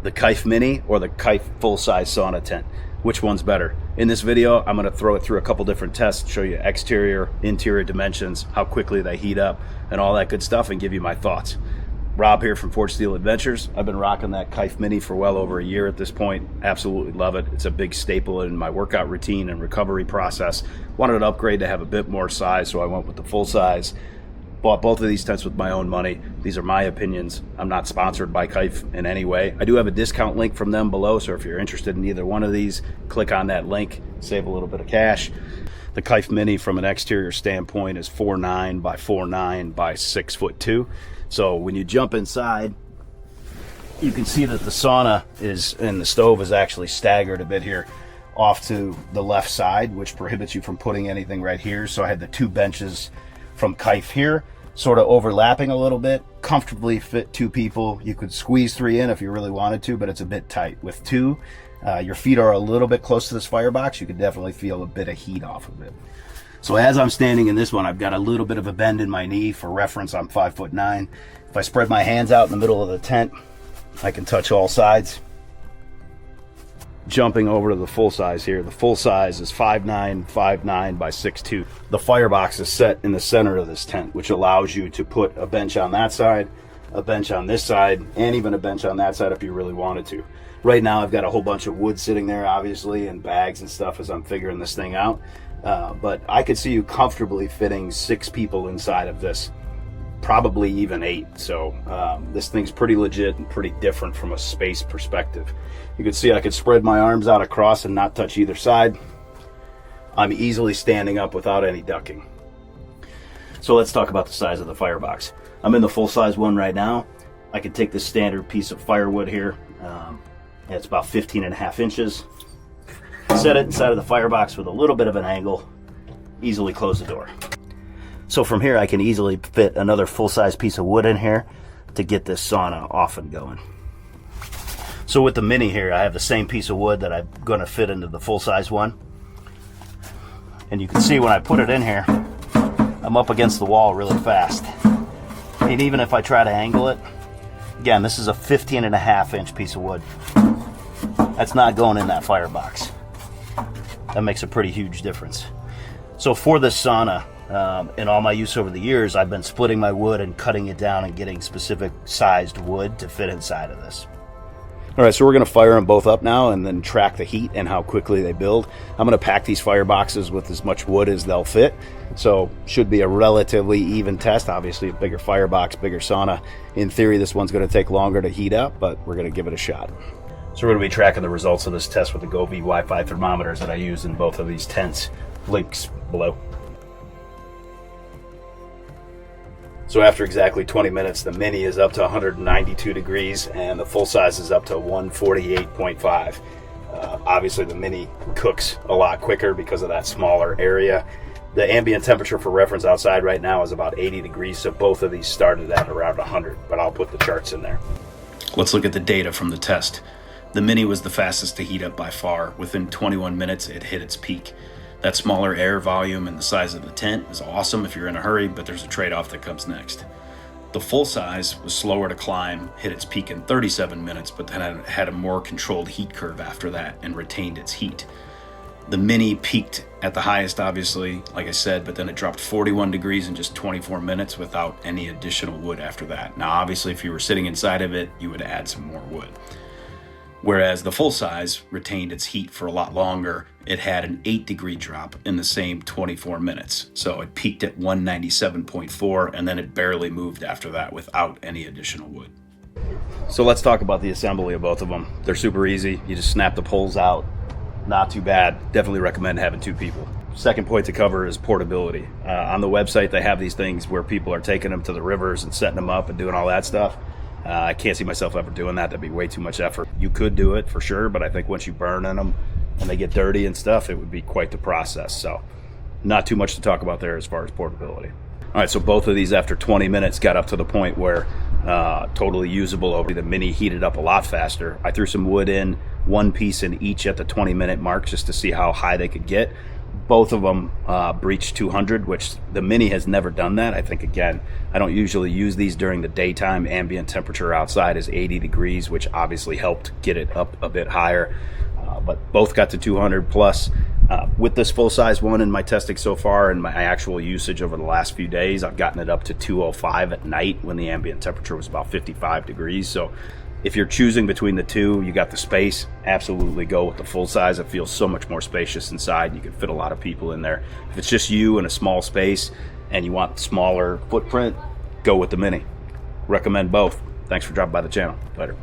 the Kyfe Mini or the Kyfe Full Size sauna tent? Which one's better? In this video, I'm gonna throw it through a couple different tests, show you exterior, interior dimensions, how quickly they heat up, and all that good stuff, and give you my thoughts. Rob here from Forged Steel Adventures. I've been rocking that Kyfe Mini for well over a year at this point. Absolutely love it. It's a big staple in my workout routine and recovery process. Wanted to upgrade to have a bit more size, so I went with the full size. Bought both of these tents with my own money. These are my opinions. I'm not sponsored by Kyfe in any way. I do have a discount link from them below, so if you're interested in either one of these, click on that link, save a little bit of cash. The Kyfe Mini from an exterior standpoint is 4'9" by 4'9" by 6'2". So when you jump inside, you can see that the sauna is, and the stove is actually staggered a bit here off to the left side, which prohibits you from putting anything right here. So I had the two benches from Kyfe here, sort of overlapping a little bit, comfortably fit two people. You could squeeze three in if you really wanted to, but it's a bit tight. With two, your feet are a little bit close to this firebox. You could definitely feel a bit of heat off of it. So as I'm standing in this one, I've got a little bit of a bend in my knee. For reference, I'm 5'9". If I spread my hands out in the middle of the tent, I can touch all sides. Jumping over to the full size here. The full size is 5'9" by 6'2". The firebox is set in the center of this tent, which allows you to put a bench on that side, a bench on this side, and even a bench on that side if you really wanted to. Right now I've got a whole bunch of wood sitting there, obviously, and bags and stuff as I'm figuring this thing out. But I could see you comfortably fitting 6 people inside of this, probably even 8. So this thing's pretty legit and pretty different from a space perspective. You can see I could spread my arms out across and not touch either side. I'm easily standing up without any ducking. So let's talk about the size of the firebox. I'm in the full size one right now. I can take this standard piece of firewood here. It's about 15.5 inches. Set it inside of the firebox with a little bit of an angle. Easily close the door. So from here I can easily fit another full-size piece of wood in here to get this sauna off and going. So with the Mini here, I have the same piece of wood that I'm going to fit into the full-size one. And you can see when I put it in here, I'm up against the wall really fast. And even if I try to angle it, again, this is a 15.5 inch piece of wood. That's not going in that firebox. That makes a pretty huge difference. So for this sauna, in all my use over the years, I've been splitting my wood and cutting it down and getting specific sized wood to fit inside of this. All right, so we're gonna fire them both up now and then track the heat and how quickly they build. I'm gonna pack these fireboxes with as much wood as they'll fit. So should be a relatively even test. Obviously a bigger firebox, bigger sauna. In theory, this one's gonna take longer to heat up, but we're gonna give it a shot. So we're gonna be tracking the results of this test with the Go V Wi-Fi thermometers that I use in both of these tents. Links below. So after exactly 20 minutes, the Mini is up to 192 degrees and the full size is up to 148.5. Obviously the Mini cooks a lot quicker because of that smaller area. The ambient temperature for reference outside right now is about 80 degrees, so both of these started at around 100, but I'll put the charts in there. Let's look at the data from the test. The Mini was the fastest to heat up by far. Within 21 minutes, it hit its peak. That smaller air volume and the size of the tent is awesome if you're in a hurry, but there's a trade-off that comes next. The full size was slower to climb, hit its peak in 37 minutes, but then had a more controlled heat curve after that and retained its heat. The Mini peaked at the highest, obviously, like I said, but then it dropped 41 degrees in just 24 minutes without any additional wood after that. Now, obviously, if you were sitting inside of it, you would add some more wood. Whereas the full size retained its heat for a lot longer. It had an 8-degree drop in the same 24 minutes. So it peaked at 197.4 and then it barely moved after that without any additional wood. So let's talk about the assembly of both of them. They're super easy. You just snap the poles out. Not too bad. Definitely recommend having 2 people. Second point to cover is portability. On the website, they have these things where people are taking them to the rivers and setting them up and doing all that stuff. I can't see myself ever doing that. That'd be way too much effort. You could do it for sure, but I think once you burn in them and they get dirty and stuff, it would be quite the process. So not too much to talk about there as far as portability. All right, so both of these after 20 minutes got up to the point where totally usable. Over the Mini heated up a lot faster. I threw some wood in, 1 piece in each at the 20-minute mark just to see how high they could get. Both of them breached 200, which the Mini has never done that. I think, again, I don't usually use these during the daytime. Ambient temperature outside is 80 degrees, which obviously helped get it up a bit higher. But both got to 200 plus. With this full-size one in my testing so far and my actual usage over the last few days, I've gotten it up to 205 at night when the ambient temperature was about 55 degrees. So if you're choosing between the two, you got the space, absolutely go with the full size. It feels so much more spacious inside. You can fit a lot of people in there. If it's just you in a small space and you want smaller footprint, go with the Mini. Recommend both. Thanks for dropping by the channel. Later.